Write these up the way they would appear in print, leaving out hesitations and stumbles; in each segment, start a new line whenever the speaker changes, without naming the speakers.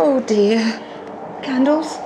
Oh dear. Candles?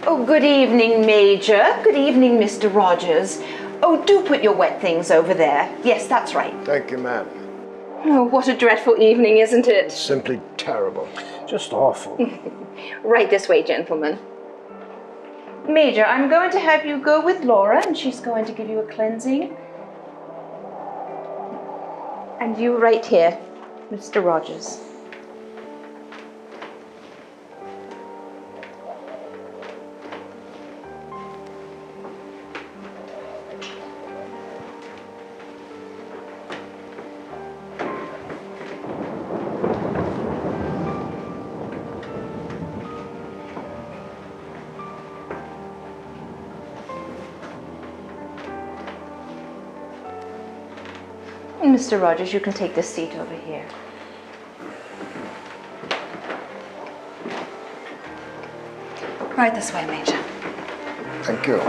Oh, good evening, Major. Good evening, Mr. Rogers. Oh, do put your wet things over there. Yes, that's right.
Thank you, ma'am.
Oh, what a dreadful evening, isn't it?
Simply terrible.
Just awful.
Right this way, gentlemen. Major, I'm going to have you go with Laura, and she's going to give you a cleansing. And you right here, Mr. Rogers. Mr. Rogers, you can take this seat over here. Right this way, Major.
Thank you.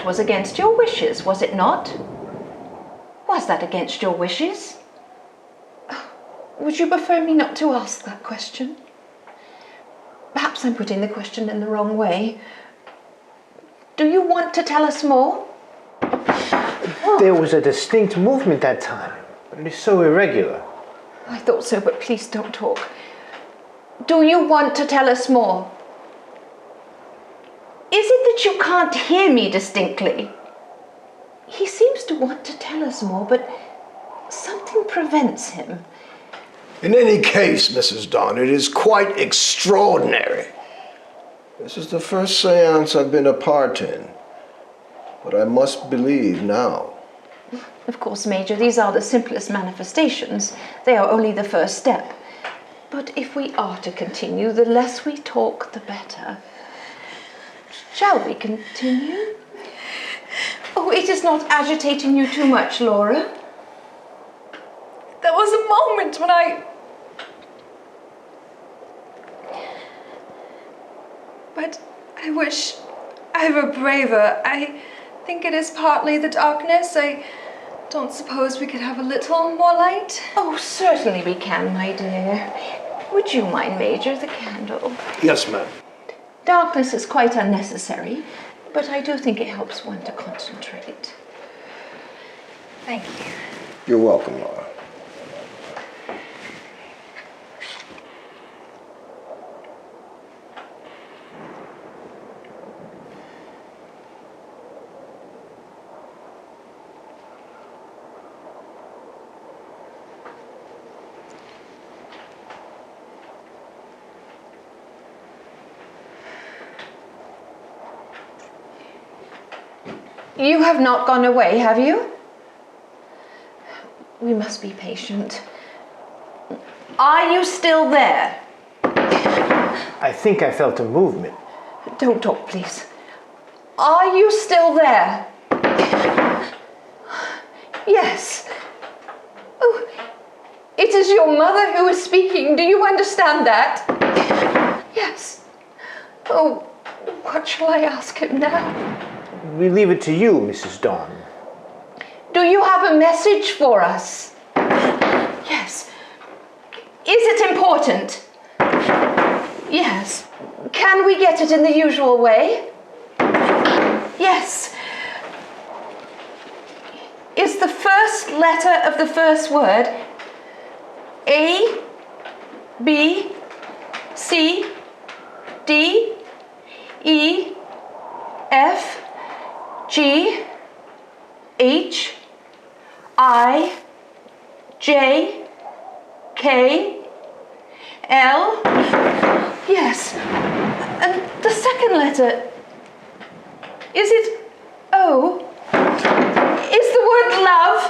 Was against your wishes, was it not? Was that against your wishes? Would you prefer me not to ask that question? Perhaps I'm putting the question in the wrong way. Do you want to tell us more?
There was a distinct movement that time, but it is so irregular.
I thought so, but please don't talk. Do you want to tell us more? Is it that you can't hear me distinctly? He seems to want to tell us more, but something prevents him.
In any case, Mrs. Don, it is quite extraordinary. This is the first seance I've been a part in, but I must believe now.
Of course, Major, these are the simplest manifestations. They are only the first step. But if we are to continue, the less we talk, the better. Shall we continue? Oh, it is not agitating you too much, Laura.
There was a moment when But I wish I were braver. I think it is partly the darkness. I don't suppose we could have a little more light?
Oh, certainly we can, my dear. Would you mind, Major, the candle?
Yes, ma'am.
Darkness is quite unnecessary, but I do think it helps one to concentrate.
Thank you.
You're welcome, Laura.
You have not gone away, have you? We must be patient. Are you still there?
I think I felt a movement.
Don't talk, please. Are you still there? Yes. It is your mother who is speaking. Do you understand that? Yes. Oh, what shall I ask him now?
We leave it to you, Mrs. Dawn.
Do you have a message for us? Yes. Is it important? Yes. Can we get it in the usual way? Yes. Is the first letter of the first word A, B, C, D, E, F, G, H, I, J, K, L? Yes. And the second letter, is it O? Is the word love?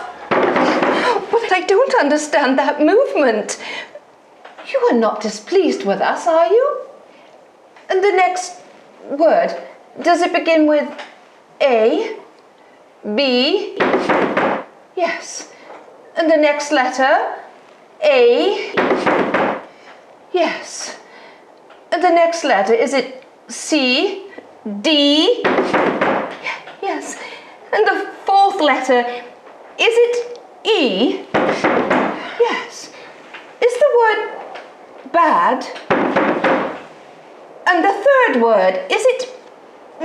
But I don't understand that movement. You are not displeased with us, are you? And the next word, does it begin with A, B? Yes. And the next letter, A? Yes. And the next letter, is it C, D? Yes. And the fourth letter, is it E? Yes. Is the word bad? And the third word, is it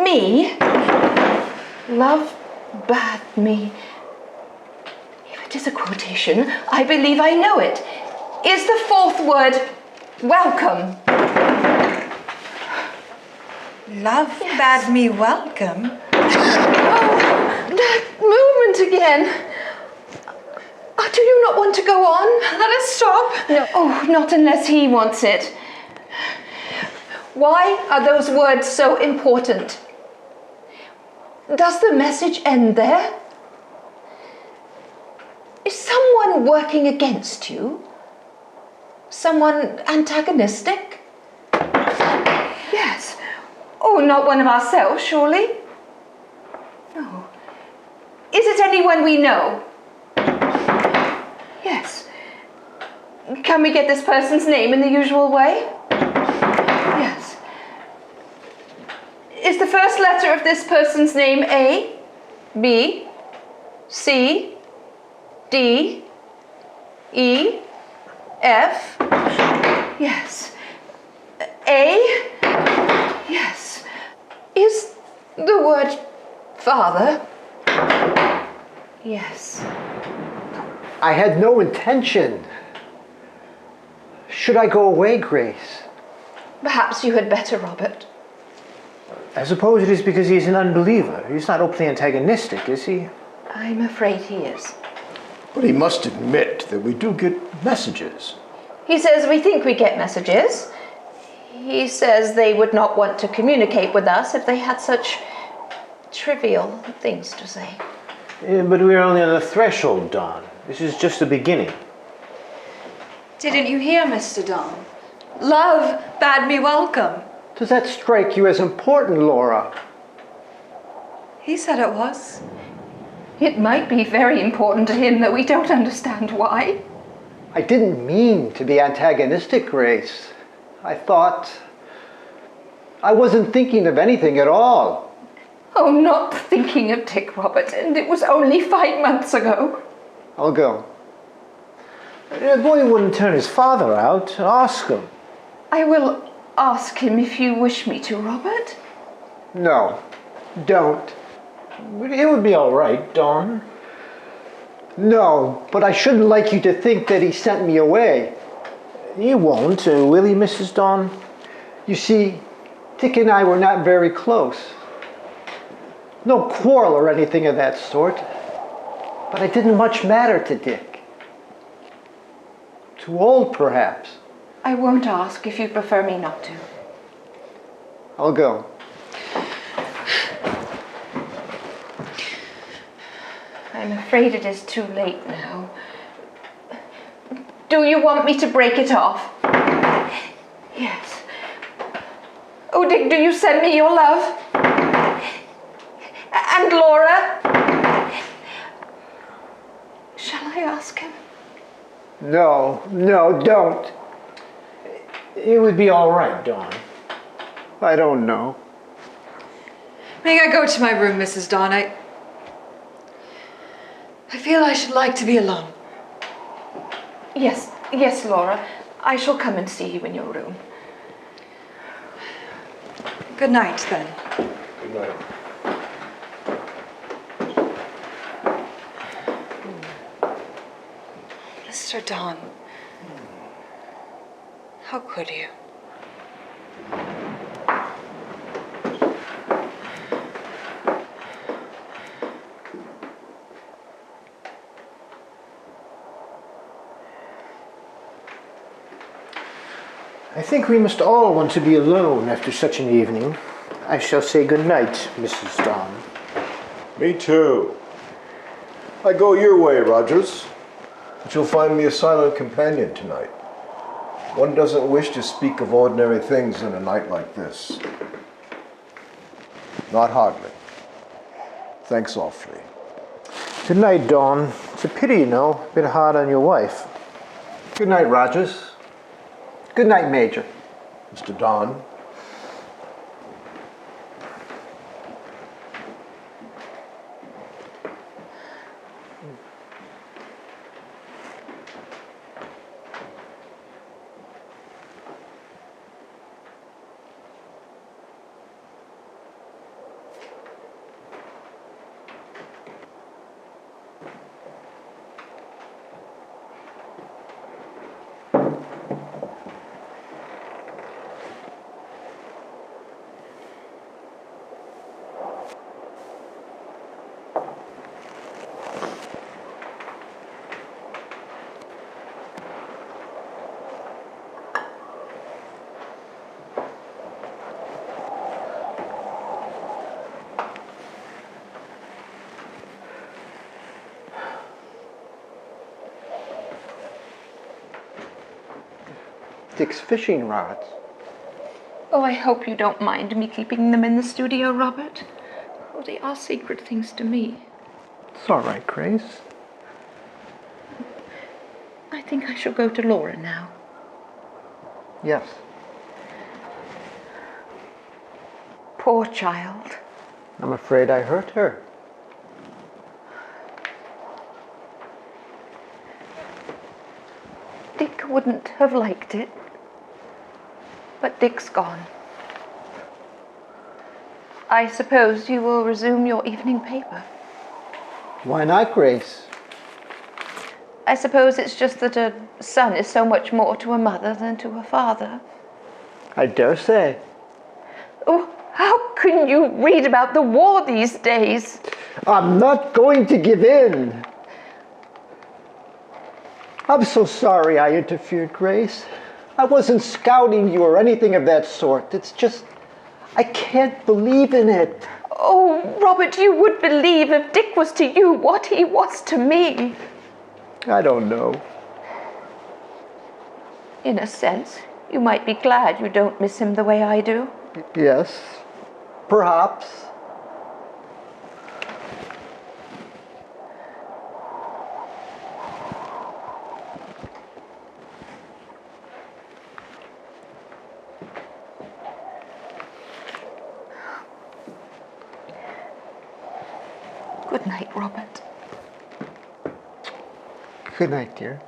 me? Love bade me. If it is a quotation, I believe I know it. Is the fourth word welcome?
Love bade me welcome.
Oh, that movement again. Do you not want to go on?
Let us stop.
No, oh, not unless he wants it. Why are those words so important? Does the message end there? Is someone working against you? Someone antagonistic? Yes. Oh, not one of ourselves, surely? No. Is it anyone we know? Yes. Can we get this person's name in the usual way? Yes. Is the first letter of this person's name A, B, C, D, E, F? Yes. A? Yes. Is the word father? Yes.
I had no intention. Should I go away, Grace?
Perhaps you had better, Robert.
I suppose it is because he is an unbeliever. He's not openly antagonistic, is he?
I'm afraid he is.
But he must admit that we do get messages.
He says we think we get messages. He says they would not want to communicate with us if they had such trivial things to say.
But we're only on the threshold, Don. This is just the beginning.
Didn't you hear, Mr. Don? Love bade me welcome.
Does that strike you as important, Laura?
He said it was.
It might be very important to him that we don't understand why.
I didn't mean to be antagonistic, Grace. I wasn't thinking of anything at all.
Oh, not thinking of Dick, Robert, and it was only 5 months ago.
I'll go. The boy wouldn't turn his father out. Ask him.
I will ask him if you wish me to, Robert.
No, don't. But it would be all right, Don. No, but I shouldn't like you to think that he sent me away. You won't, will he, Mrs. Dawn? You see, Dick and I were not very close. No quarrel or anything of that sort. But I didn't much matter to Dick. Too old, perhaps.
I won't ask if you prefer me not to.
I'll go.
I'm afraid it is too late now. Do you want me to break it off? Yes. Oh, Dick, do you send me your love? And Laura? Shall I ask him?
No, don't.
It would be all right, Dawn.
I don't know.
May I go to my room, Mrs. Dawn? I feel I should like to be alone.
Yes, yes, Laura. I shall come and see you in your room.
Good night, then.
Good night.
Mr. Dawn, how could you?
I think we must all want to be alone after such an evening. I shall say good night, Mrs. Dawn.
Me too. I go your way, Rogers. But you'll find me a silent companion tonight. One doesn't wish to speak of ordinary things in a night like this. Not hardly. Thanks awfully.
Good night, Dawn. It's a pity, you know, a bit hard on your wife.
Good night, Rogers. Good night, Major.
Mr. Don.
Dick's fishing rods.
Oh, I hope you don't mind me keeping them in the studio, Robert. Oh, they are secret things to me.
It's all right, Grace.
I think I shall go to Laura now.
Yes.
Poor child.
I'm afraid I hurt her.
Dick wouldn't have liked it. But Dick's gone. I suppose you will resume your evening paper.
Why not, Grace?
I suppose it's just that a son is so much more to a mother than to a father.
I dare say.
Oh, how can you read about the war these days?
I'm not going to give in. I'm so sorry I interfered, Grace. I wasn't scouting you or anything of that sort. It's just, I can't believe in it.
Oh, Robert, you would believe if Dick was to you what he was to me.
I don't know.
In a sense, you might be glad you don't miss him the way I do.
Yes, perhaps.
Good night, Robert.
Good night, dear.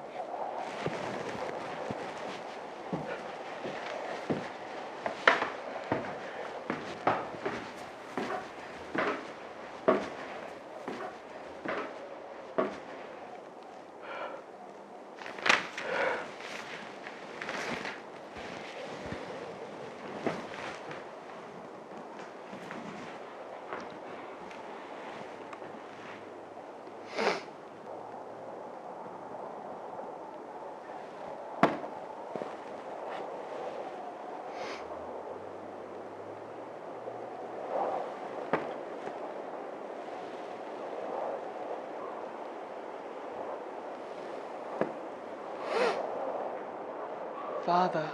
Father.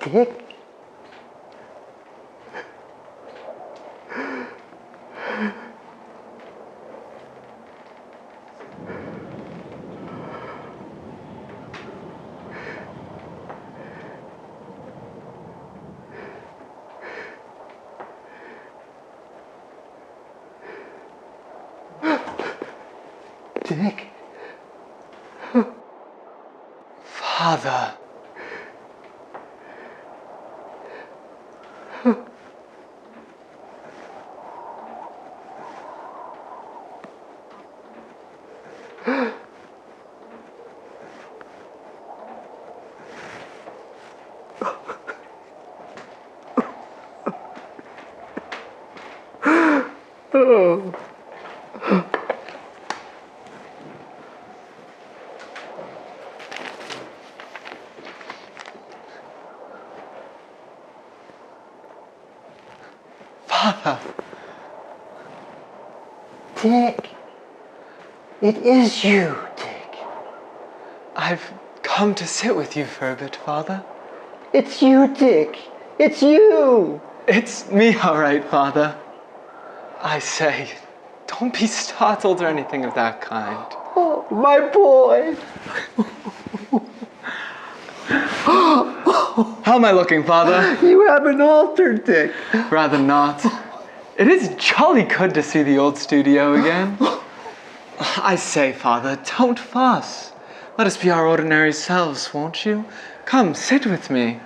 Dick? Dick?
Father.
Oh.
Father.
Dick. It is you, Dick.
I've come to sit with you for a bit, Father.
It's you, Dick. It's you.
It's me, all right, Father. I say, don't be startled or anything of that kind.
Oh, my boy.
How am I looking, Father?
You haven't altered, Dick.
Rather not. It is jolly good to see the old studio again. I say, Father, don't fuss. Let us be our ordinary selves, won't you? Come, sit with me.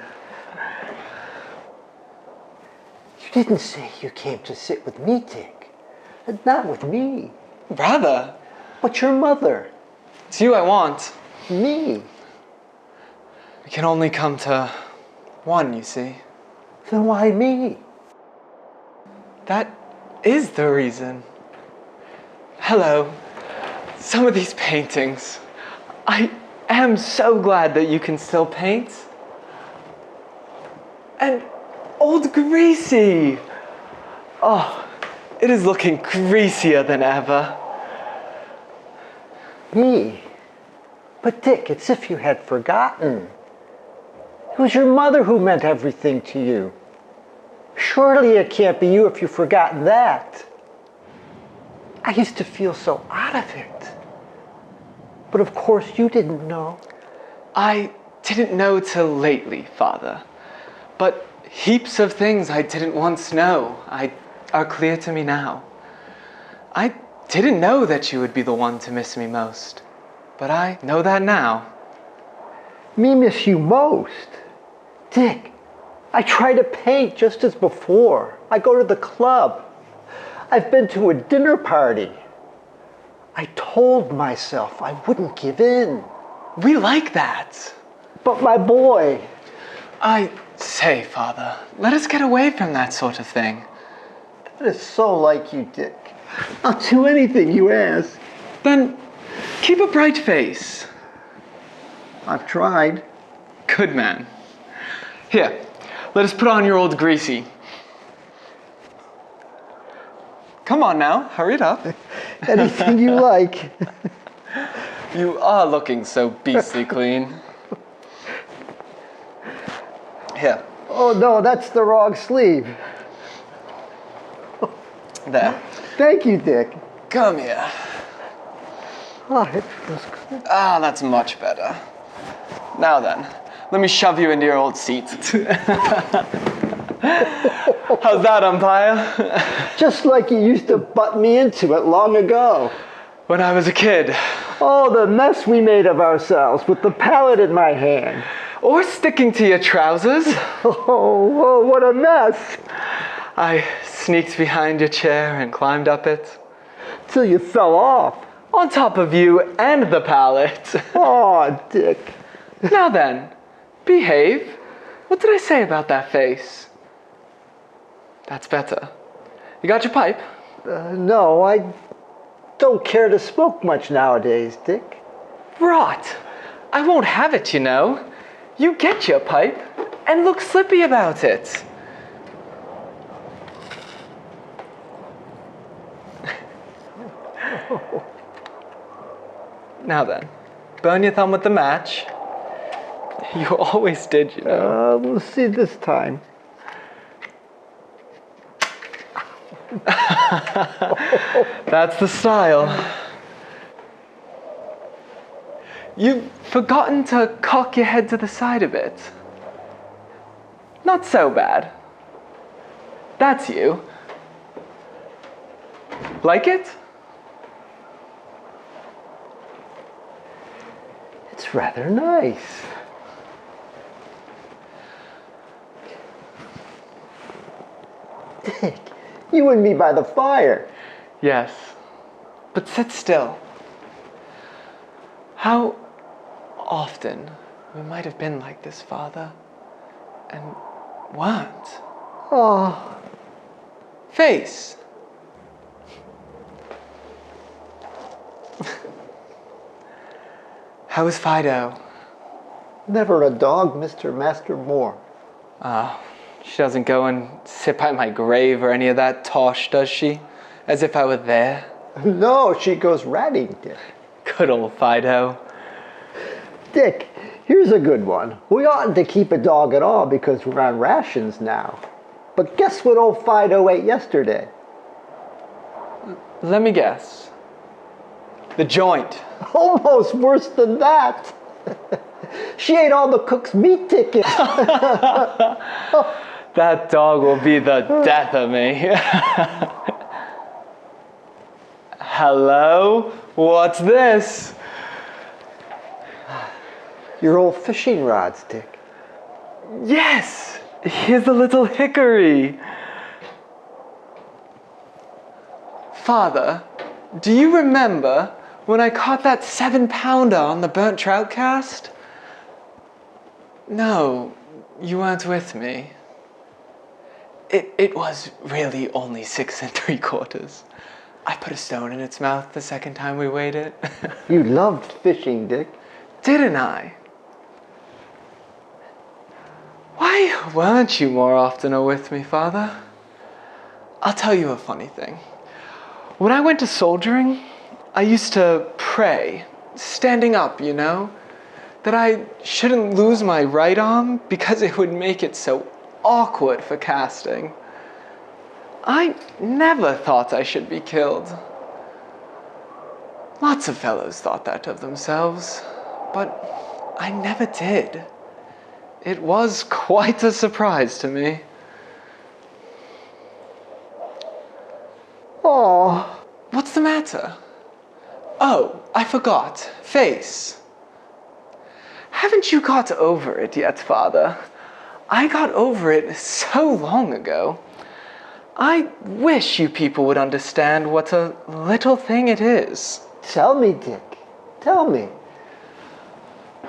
You didn't say you came to sit with me, Dick. Not with me.
Rather.
But your mother.
It's you I want.
Me.
We can only come to one, you see.
Then why me?
That is the reason. Hello. Some of these paintings. I am so glad that you can still paint. And old Greasy. Oh, it is looking greasier than ever.
Me? But Dick, it's as if you had forgotten. It was your mother who meant everything to you. Surely it can't be you if you've forgotten that. I used to feel so out of it. But of course you didn't know.
I didn't know till lately, Father. But heaps of things I didn't once know are clear to me now. I didn't know that you would be the one to miss me most. But I know that now.
Me miss you most? Dick, I try to paint just as before. I go to the club. I've been to a dinner party. I told myself I wouldn't give in.
We like that.
But my boy...
I say, Father, let us get away from that sort of thing.
That is so like you, Dick. I'll do anything you ask.
Then keep a bright face.
I've tried.
Good man. Here, let us put on your old Greasy. Come on now, hurry it up.
Anything you like.
You are looking so beastly clean. Here.
Oh no, that's the wrong sleeve.
There.
Thank you, Dick.
Come here.
Oh, it feels good.
Ah, that's much better. Now then, let me shove you into your old seat. How's that, umpire?
Just like you used to butt me into it long ago.
When I was a kid.
Oh, the mess we made of ourselves with the palette in my hand.
Or sticking to your trousers.
Oh, what a mess.
I sneaked behind your chair and climbed up it.
Till you fell off.
On top of you and the palette.
Oh, Dick.
Now then, behave. What did I say about that face? That's better. You got your pipe?
No, I don't care to smoke much nowadays, Dick.
Rot. I won't have it, you know. You get your pipe and look slippy about it. Now then, burn your thumb with the match. You always did, you know.
We'll see this time.
That's the style. You've forgotten to cock your head to the side a bit. Not so bad. That's you. Like it?
It's rather nice. Dick, you and me by the fire.
Yes. But sit still. How often we might have been like this, Father, and weren't.
Oh,
Face. How is Fido?
never a dog, Mr. Master Moore.
She doesn't go and sit by my grave or any of that tosh, does she? As if I were there.
No, she goes ratting, Dick.
Good old Fido.
Dick, here's a good one. We oughtn't to keep a dog at all because we're on rations now. But guess what old Fido ate yesterday?
Let me guess. The joint.
Almost worse than that. She ate all the cook's meat tickets.
That dog will be the death of me. Hello? What's this?
Your old fishing rods, Dick.
Yes! Here's a little hickory. Father, do you remember when I caught that 7-pounder on the burnt trout cast? No, you weren't with me. It was really only 6 3/4. I put a stone in its mouth the second time we weighed it.
You loved fishing, Dick.
Didn't I? Why weren't you more oftener with me, Father? I'll tell you a funny thing. When I went to soldiering, I used to pray, standing up, you know, that I shouldn't lose my right arm because it would make it so awkward for casting. I never thought I should be killed. Lots of fellows thought that of themselves, but I never did. It was quite a surprise to me.
Oh,
What's the matter? Oh, I forgot. Face. Haven't you got over it yet, Father? I got over it so long ago. I wish you people would understand what a little thing it is.
tell me, Dick. Tell me.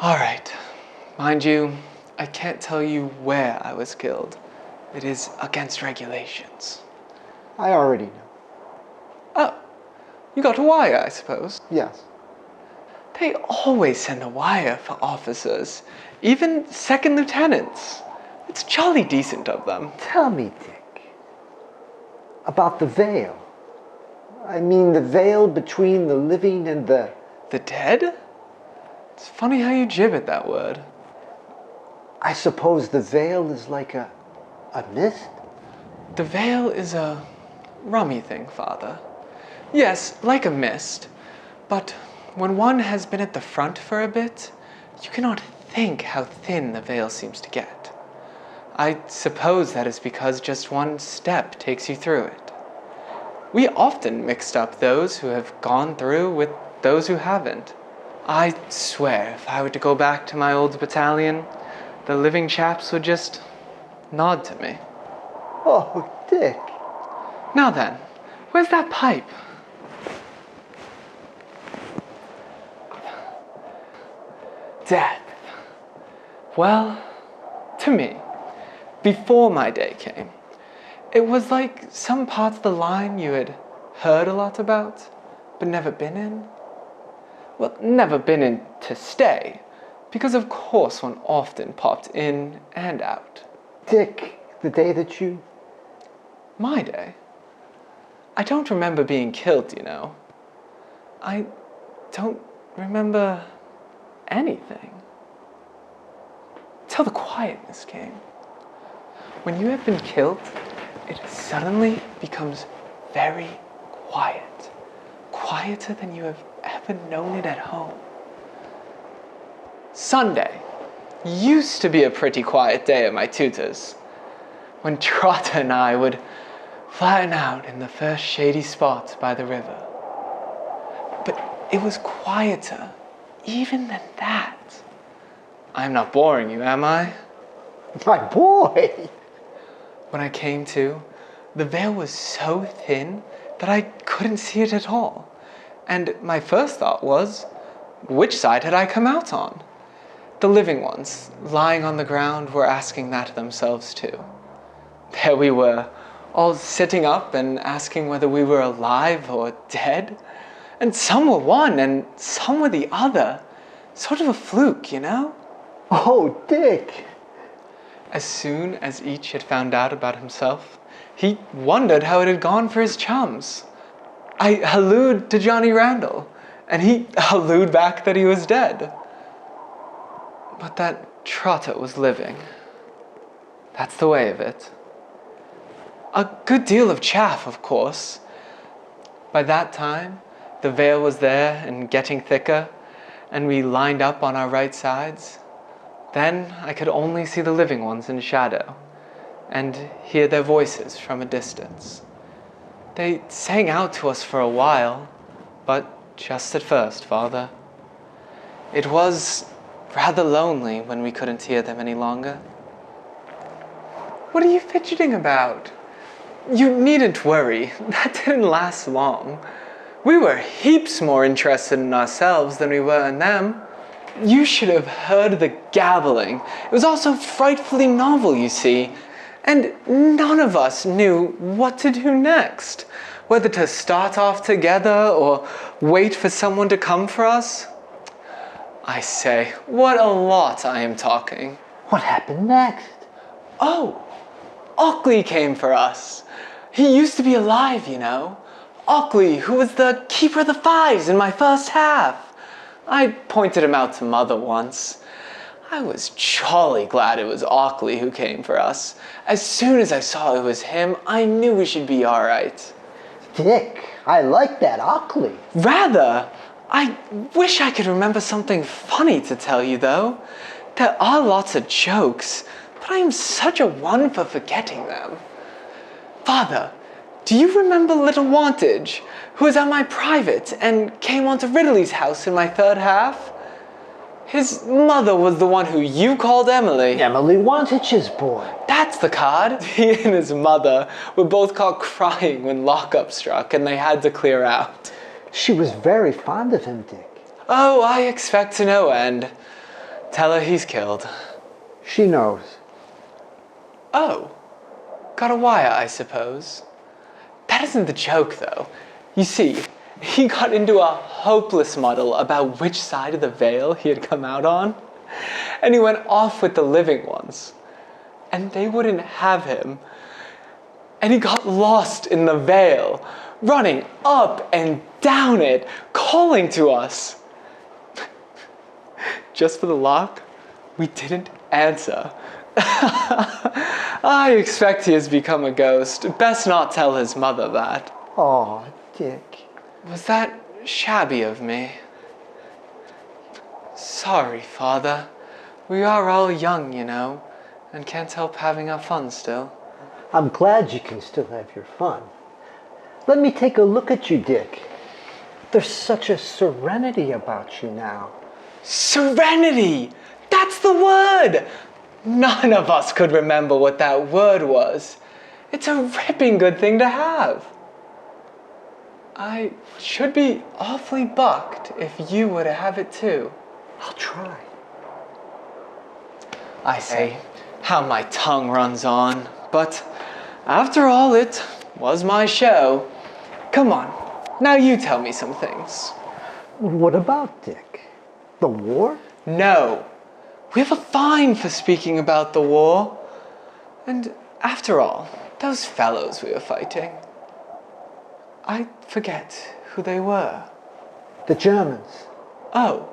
All right. Mind you, I can't tell you where I was killed. It is against regulations.
I already know.
Oh, you got a wire, I suppose.
Yes.
They always send a wire for officers, even second lieutenants. It's jolly decent of them.
Tell me, Dick. About the veil. I mean, the veil between the living and the...
The dead? It's funny how you jib at that word.
I suppose the veil is like a mist?
The veil is a rummy thing, Father. Yes, like a mist. But when one has been at the front for a bit, you cannot think how thin the veil seems to get. I suppose that is because just one step takes you through it. We often mixed up those who have gone through with those who haven't. I swear, if I were to go back to my old battalion, the living chaps would just nod to me.
Oh, Dick.
Now then, where's that pipe? Death. Well, to me, before my day came, it was like some parts of the line you had heard a lot about, but never been in. Well, never been in to stay, because of course one often popped in and out.
Dick, the day that you...
My day? I don't remember being killed, you know. I don't remember anything. till the quietness came. When you have been killed, it suddenly becomes very quiet. Quieter than you have ever known it at home. Sunday used to be a pretty quiet day at my tutor's, when Trotter and I would flatten out in the first shady spot by the river. But it was quieter even than that. I'm not boring you, am I?
My boy!
When I came to, the veil was so thin that I couldn't see it at all. And my first thought was, which side had I come out on? The living ones, lying on the ground, were asking that themselves too. There we were, all sitting up and asking whether we were alive or dead. And some were one and some were the other. Sort of a fluke, you know?
Oh, Dick!
As soon as each had found out about himself, he wondered how it had gone for his chums. I hallooed to Johnny Randall, and he hallooed back that he was dead. But that Trotter was living. That's the way of it. A good deal of chaff, of course. By that time, the veil was there and getting thicker, and we lined up on our right sides. Then I could only see the living ones in shadow, and hear their voices from a distance. They sang out to us for a while, but just at first, Father. It was rather lonely when we couldn't hear them any longer. What are you fidgeting about? You needn't worry, that didn't last long. We were heaps more interested in ourselves than we were in them. You should have heard the gabbling. It was all so frightfully novel, you see. And none of us knew what to do next. Whether to start off together or wait for someone to come for us. I say, what a lot I am talking.
What happened next?
Oh, Ockley came for us. He used to be alive, you know. Ockley, who was the keeper of the fives in my first half. I pointed him out to Mother once. I was jolly glad it was Ockley who came for us. As soon as I saw it was him, I knew we should be all right.
Dick, I like that Ockley.
Rather, I wish I could remember something funny to tell you, though. There are lots of jokes, but I am such a one for forgetting them. Father, do you remember Little Wantage, who was at my private and came on to Ridley's house in my third half? His mother was the one who you called Emily.
Emily Wantage's boy.
That's the card. He and his mother were both caught crying when lockup struck and they had to clear out.
She was very fond of him, Dick.
Oh, I expect to no end. Tell her he's killed.
She knows.
Oh, got a wire, I suppose. That isn't the joke, though. You see, he got into a hopeless muddle about which side of the veil he had come out on, and he went off with the living ones, and they wouldn't have him. And he got lost in the veil, running up and down it, calling to us. Just for the lock, we didn't answer. I expect he has become a ghost. Best not tell his mother that.
Aw, Dick.
Was that shabby of me? Sorry, Father. We are all young, you know, and can't help having our fun still.
I'm glad you can still have your fun. Let me take a look at you, Dick. There's such a serenity about you now.
Serenity! That's the word! None of us could remember what that word was. It's a ripping good thing to have. I should be awfully bucked if you were to have it too.
I'll try.
I say, how my tongue runs on. But after all, it was my show. Come on, now you tell me some things.
What about, Dick? The war?
No. We have a fine for speaking about the war. And after all, those fellows we were fighting, I forget who they were.
The Germans.
Oh,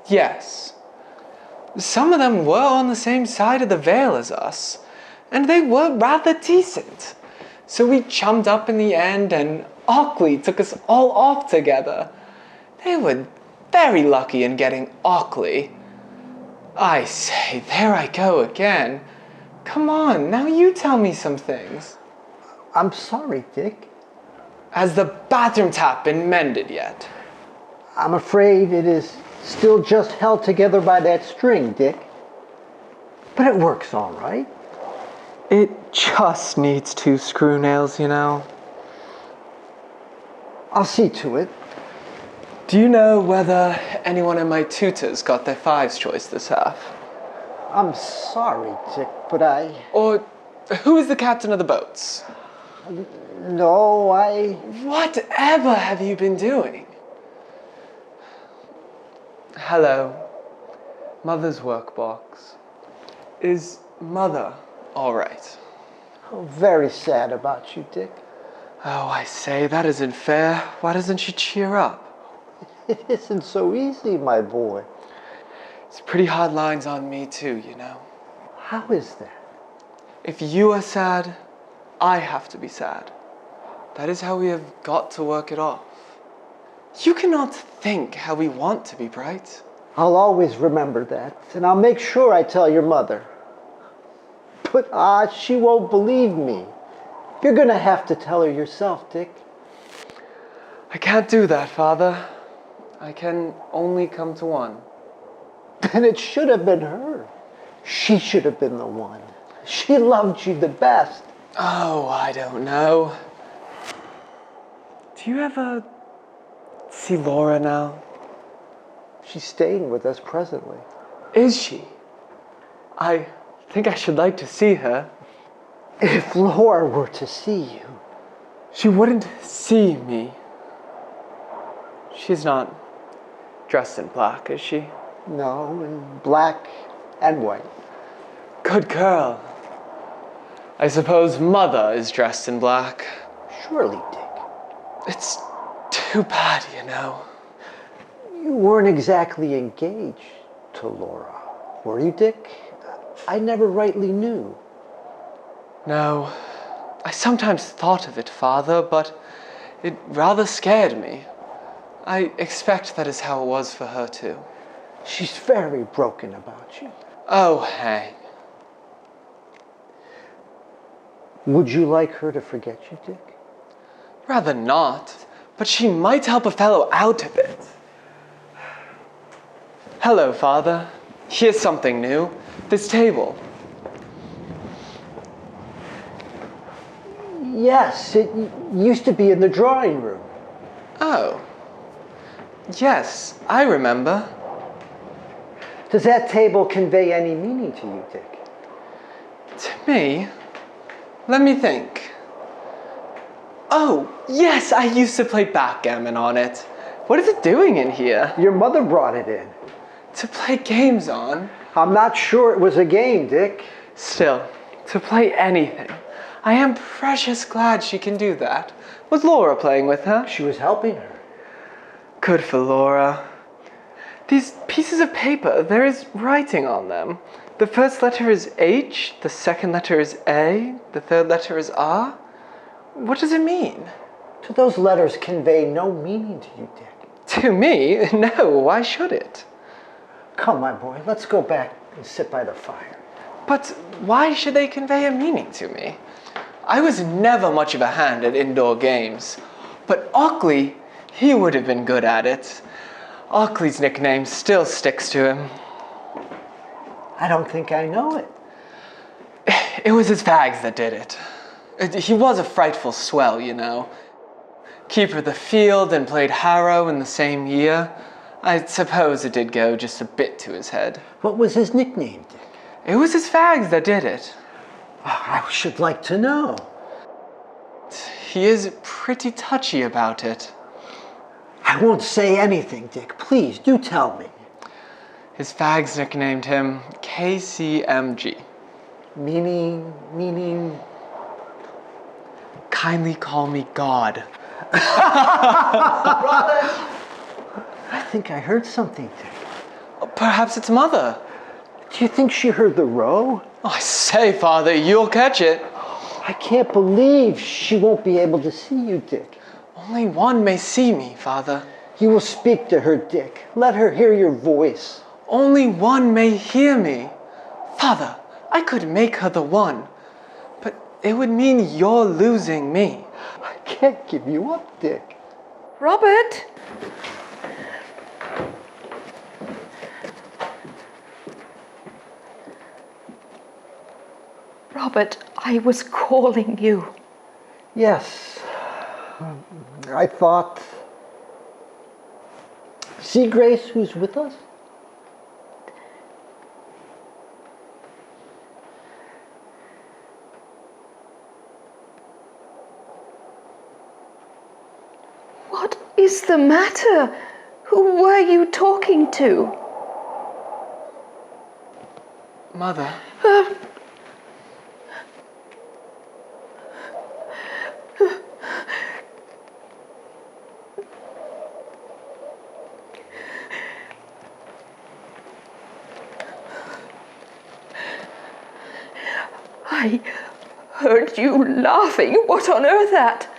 yes. Some of them were on the same side of the veil as us, and they were rather decent. So we chummed up in the end, and Ockley took us all off together. They were very lucky in getting Ockley. I say, there I go again. Come on, now you tell me some things.
I'm sorry, Dick.
Has the bathroom tap been mended yet?
I'm afraid it is still just held together by that string, Dick. But it works all right.
It just needs 2 screw nails, you know.
I'll see to it.
Do you know whether anyone in my tutors got their 5's choice this half?
I'm sorry, Dick, but I...
Or who is the captain of the boats?
No,
Whatever have you been doing? Hello. Mother's workbox. Is Mother all right?
I'm very sad about you, Dick.
Oh, I say, that isn't fair. Why doesn't she cheer up?
It isn't so easy, my boy.
It's pretty hard lines on me too, you know.
How is that?
If you are sad, I have to be sad. That is how we have got to work it off. You cannot think how we want to be bright.
I'll always remember that, and I'll make sure I tell your mother. But she won't believe me. You're gonna have to tell her yourself, Dick.
I can't do that, Father. I can only come to one.
Then it should have been her. She should have been the one. She loved you the best.
Oh, I don't know. Do you ever see Laura now?
She's staying with us presently.
Is she? I think I should like to see her.
If Laura were to see you...
She wouldn't see me. She's not dressed in black, is she?
No, in black and white.
Good girl. I suppose Mother is dressed in black.
Surely, Dick.
It's too bad, you know.
You weren't exactly engaged to Laura, were you, Dick? I never rightly knew.
No, I sometimes thought of it, Father, but it rather scared me. I expect that is how it was for her, too.
She's very broken about you.
Oh, hang.
Would you like her to forget you, Dick?
Rather not, but she might help a fellow out of it. Hello, Father. Here's something new. This table.
Yes, it used to be in the drawing room.
Oh. Yes, I remember.
Does that table convey any meaning to you, Dick?
To me? Let me think. Oh, yes, I used to play backgammon on it. What is it doing in here?
Your mother brought it in.
To play games on?
I'm not sure it was a game, Dick.
Still, to play anything. I am precious glad she can do that. Was Laura playing with her?
She was helping her.
Good for Laura. These pieces of paper, there is writing on them. The first letter is H, the second letter is A, the third letter is R. What does it mean?
Do those letters convey no meaning to you, Dick?
To me? No, why should it?
Come, my boy, let's go back and sit by the fire.
But why should they convey a meaning to me? I was never much of a hand at indoor games, but Ockley, he would have been good at it. Ockley's nickname still sticks to him.
I don't think I know it.
It was his fags that did it. He was a frightful swell, you know. Keeper of the field and played Harrow in the same year. I suppose it did go just a bit to his head.
What was his nickname, Dick?
It was his fags that did it.
I should like to know.
He is pretty touchy about it.
I won't say anything, Dick. Please, do tell me.
His fags nicknamed him KCMG.
Meaning...
Kindly call me God.
I think I heard something, Dick.
Perhaps it's Mother.
Do you think she heard the row?
Oh, I say, Father, you'll catch it.
I can't believe she won't be able to see you, Dick.
Only one may see me, Father.
You will speak to her, Dick. Let her hear your voice.
Only one may hear me. Father, I could make her the one, but it would mean you're losing me.
I can't give you up, Dick.
Robert! Robert, I was calling you.
Yes. I thought... See, Grace, who's with us?
What is the matter? Who were you talking to?
Mother.
I heard you laughing. What on earth at?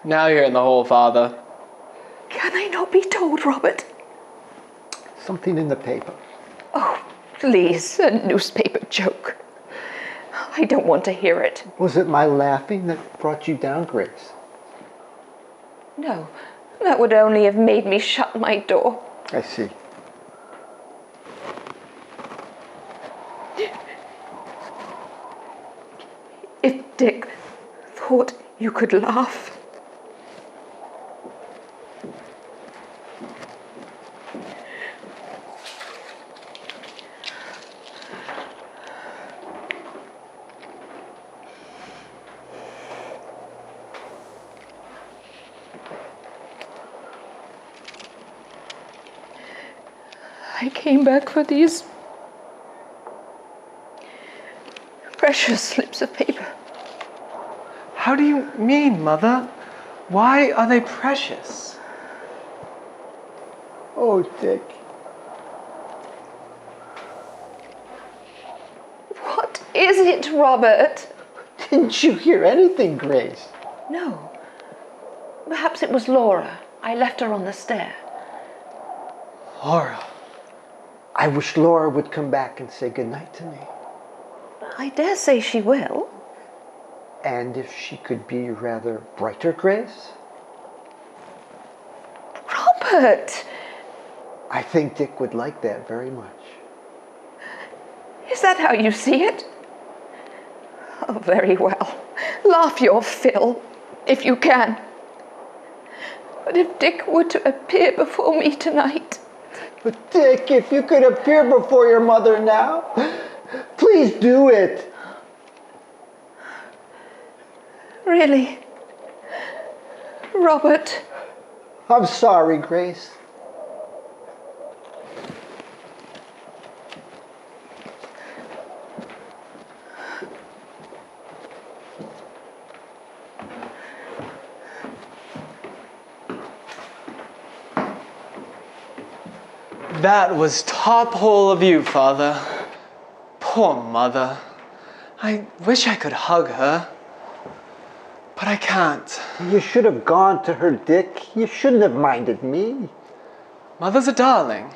Now you're in the hole, Father.
Can I not be told, Robert?
Something in the paper.
Oh, please, a newspaper joke. I don't want to hear it.
Was it my laughing that brought you down, Grace?
No, that would only have made me shut my door.
I see.
If Dick thought you could laugh. I came back for these precious slips of paper.
How do you mean, Mother? Why are they precious?
Oh, Dick.
What is it, Robert?
Didn't you hear anything, Grace?
No. Perhaps it was Laura. I left her on the stair.
Laura.
I wish Laura would come back and say goodnight to me.
I dare say she will.
And if she could be rather brighter, Grace?
Robert!
I think Dick would like that very much.
Is that how you see it? Oh, very well. Laugh your fill, if you can. But if Dick were to appear before me tonight...
But Dick, if you could appear before your mother now, please do it.
Really? Robert?
I'm sorry, Grace.
That was top hole of you, Father. Poor Mother. I wish I could hug her, but I can't.
You should have gone to her, Dick. You shouldn't have minded me.
Mother's a darling,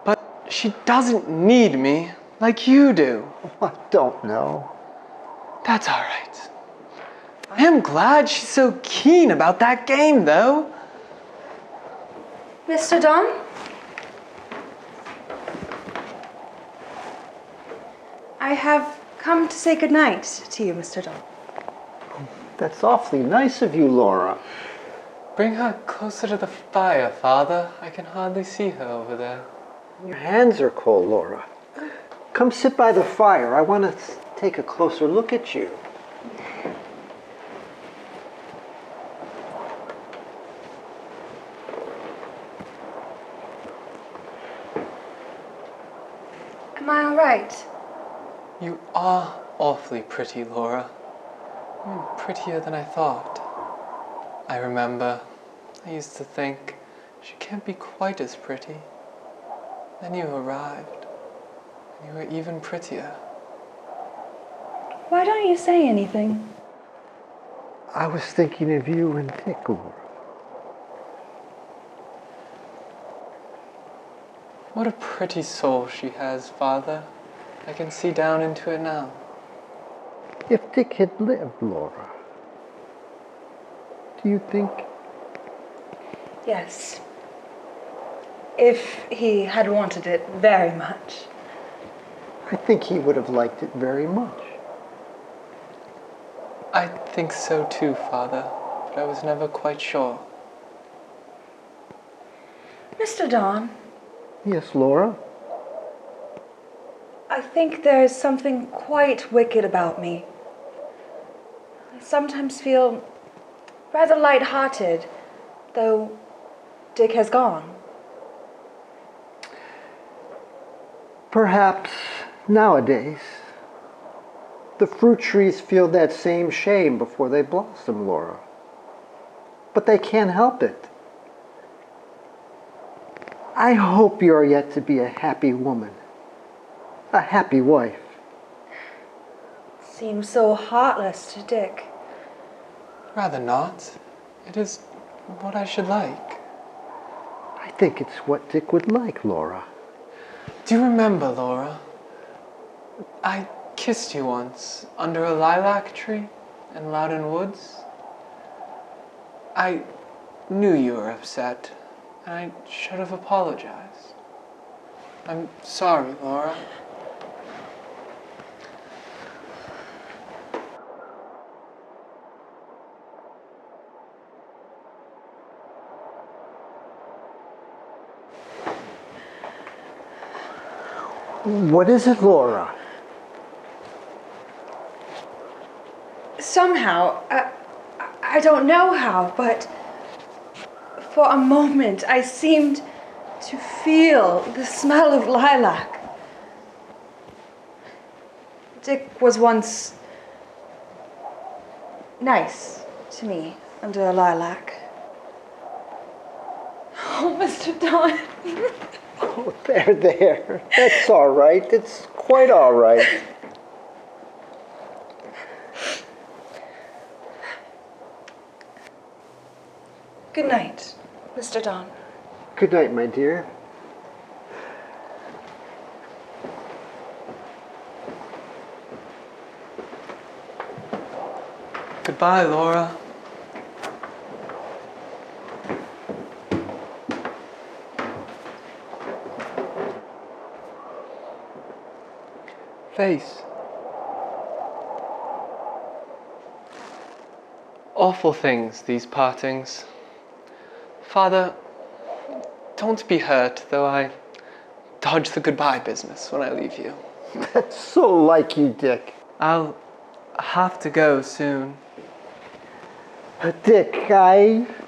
but she doesn't need me like you do.
I don't know.
That's all right. I am glad she's so keen about that game, though.
Mr. Don? I have come to say goodnight to you, Mr. Don.
That's awfully nice of you, Laura.
Bring her closer to the fire, Father. I can hardly see her over there.
Your hands are cold, Laura. Come sit by the fire. I want to take a closer look at you.
Am I all right?
You are awfully pretty, Laura. Prettier than I thought. I remember, I used to think she can't be quite as pretty. Then you arrived. You were even prettier.
Why don't you say anything?
I was thinking of you and Dick, Laura.
What a pretty soul she has, Father. I can see down into it now.
If Dick had lived, Laura, do you think?
Yes. If he had wanted it very much.
I think he would have liked it very much.
I think so too, Father, but I was never quite sure.
Mr. Don,
Yes, Laura?
I think there's something quite wicked about me. I sometimes feel rather light-hearted, though Dick has gone.
Perhaps nowadays the fruit trees feel that same shame before they blossom, Laura. But they can't help it. I hope you are yet to be a happy woman, a happy wife.
Seems so heartless to Dick.
Rather not. It is what I should like.
I think it's what Dick would like, Laura.
Do you remember, Laura? I kissed you once under a lilac tree in Loudon Woods. I knew you were upset, and I should have apologized. I'm sorry, Laura.
What is it, Laura?
Somehow, I don't know how, but for a moment I seemed to feel the smell of lilac. Dick was once nice to me under a lilac. Oh, Mr. Don.
Oh, there. That's all right. It's quite all right.
Good night, Mr. Don.
Good night, my dear.
Goodbye, Laura. Face. Awful things, these partings. Father, don't be hurt, though I dodge the goodbye business when I leave you.
That's so like you, Dick.
I'll have to go soon.
Dick,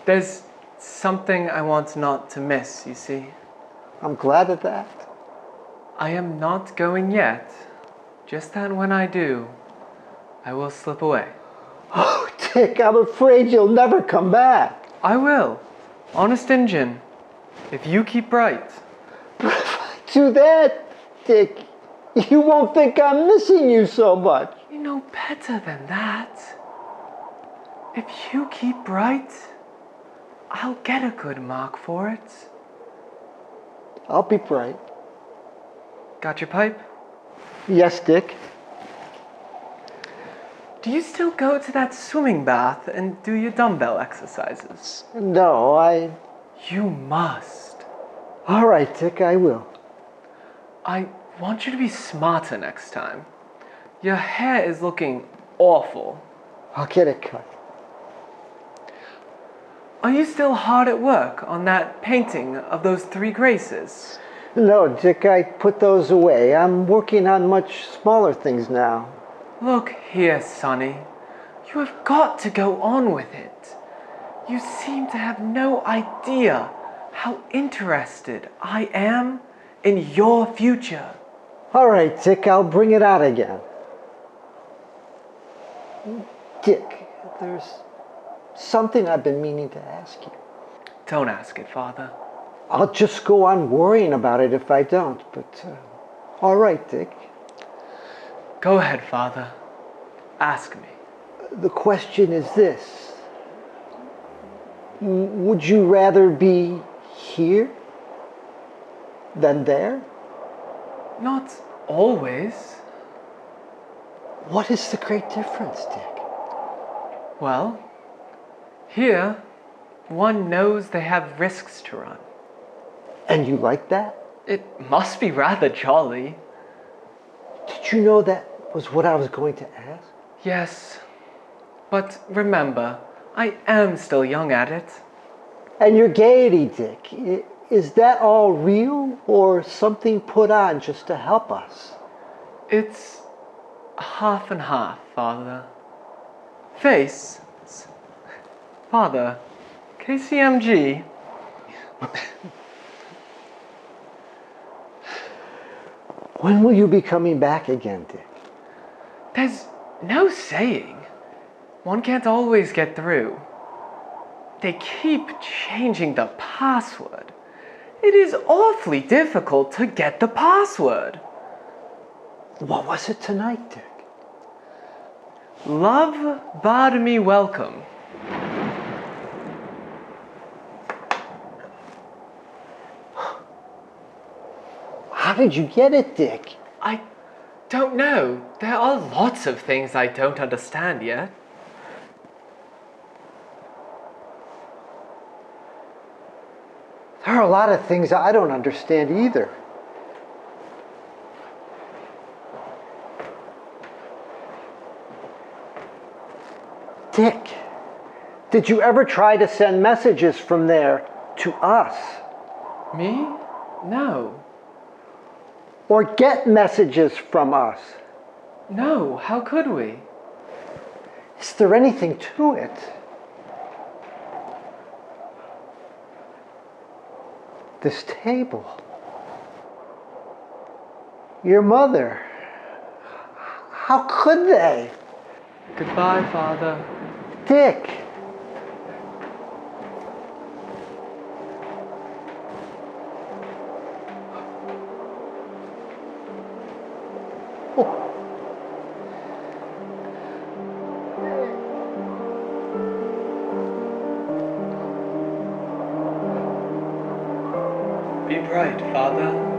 There's something I want not to miss, you see.
I'm glad of that.
I am not going yet. Just that when I do, I will slip away.
Oh, Dick, I'm afraid you'll never come back.
I will. Honest Injun. If you keep bright.
Do that, Dick. You won't think I'm missing you so much.
You know better than that. If you keep bright, I'll get a good mark for it.
I'll be bright.
Got your pipe?
Yes, Dick.
Do you still go to that swimming bath and do your dumbbell exercises?
No,
You must.
All right, Dick, I will.
I want you to be smarter next time. Your hair is looking awful.
I'll get it cut.
Are you still hard at work on that painting of those three graces?
No, Dick, I put those away. I'm working on much smaller things now.
Look here, Sonny. You have got to go on with it. You seem to have no idea how interested I am in your future.
All right, Dick, I'll bring it out again. Dick, there's something I've been meaning to ask you.
Don't ask it, Father.
I'll just go on worrying about it if I don't, but All right, Dick.
Go ahead, Father. Ask me.
The question is this. Would you rather be here than there?
Not always.
What is the great difference, Dick?
Well, here, one knows they have risks to run.
And you like that?
It must be rather jolly.
Did you know that was what I was going to ask?
Yes, but remember, I am still young at it.
And your gaiety, Dick, is that all real or something put on just to help us?
It's half and half, Father. Face. Father, KCMG.
When will you be coming back again, Dick?
There's no saying. One can't always get through. They keep changing the password. It is awfully difficult to get the password.
What was it tonight, Dick?
Love bade me welcome.
How did you get it, Dick?
I don't know. There are lots of things I don't understand yet.
There are a lot of things I don't understand either. Dick, did you ever try to send messages from there to us?
Me? No.
Or get messages from us?
No, how could we?
Is there anything to it? This table. Your mother. How could they?
Goodbye, Father.
Dick.
Be bright, Father.